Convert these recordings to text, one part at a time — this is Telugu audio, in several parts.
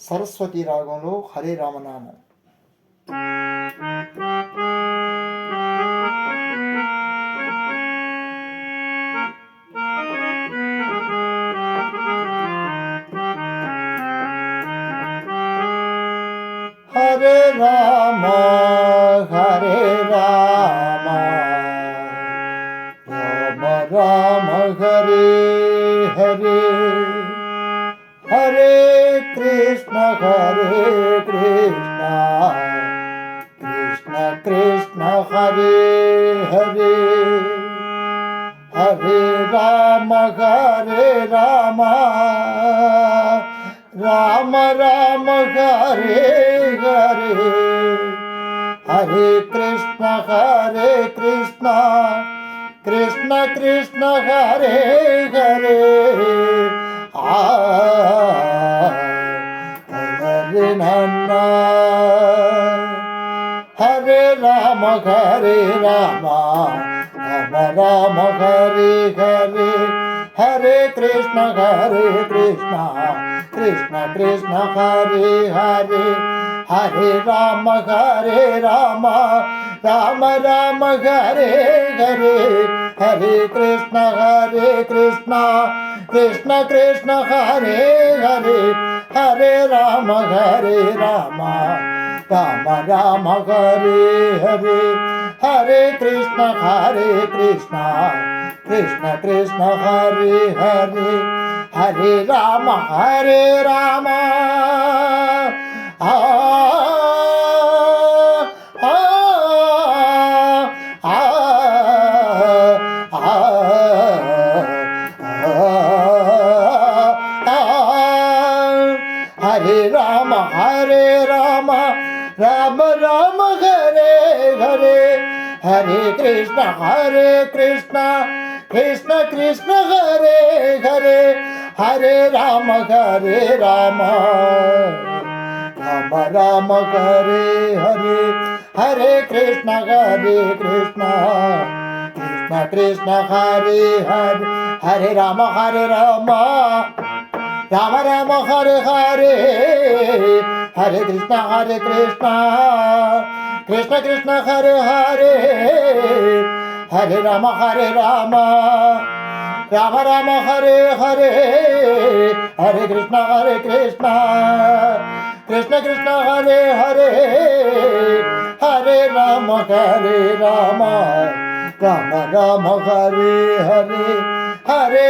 సరస్వతి రాగంలో హరే రామనామం. హరే రామ హరే రామ రామ రామ హరే హరే, హరే కృష్ణ కృష్ణ కృష్ణ హరే హరే, హరే రామ రామ రామ రామ హరే హరే, హరే కృష్ణ కృష్ణ కృష్ణ హరే హరే. హరే నన్న హరే రామ రామ రామ హరే హరే, హరే కృష్ణ కృష్ణ కృష్ణ హరే హరే, హరే రామ రామ రామ హరే హరే, హరే కృష్ణ కృష్ణ కృష్ణ హరే హరే, హరే రామ రామ రామ హరే హరే, హరే కృష్ణ కృష్ణ కృష్ణ హరే హరే, హరే రామ రామ హరే రామ రామ రామ హరే హరే, హరే కృష్ణ కృష్ణ కృష్ణ హరే హరే, హరే రామ రామ రామ హరే హరే, హరే కృష్ణ కృష్ణ కృష్ణ హరే హరే, హరే రామ రామ రామ హరే హరే, హరే కృష్ణ కృష్ణ హరే హరే, హరే రామ రామ హరే హరే, హరే కృష్ణ కృష్ణ హరే హరే, హరే రామ రామ హరే హరే, హరే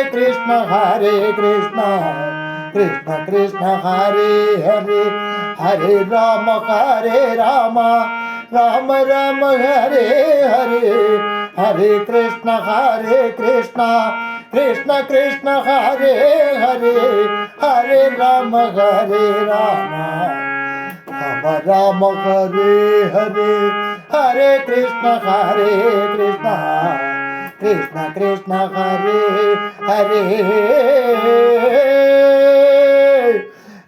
కృష్ణ కృష్ణ హరే హరే, హరే రామ రామ హరే హరే, హరే కృష్ణ కృష్ణ హరే హరే, హరే రామ రామ హరే హరే, హరే కృష్ణ కృష్ణ హరే హరే,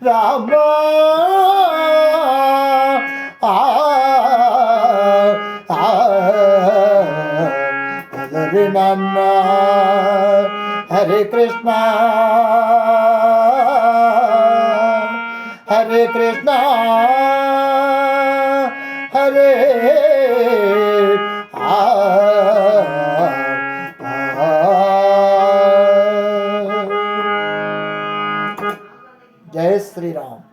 రామ హరే నన్న హరే కృష్ణ హరే జయ శ్రీరామ్.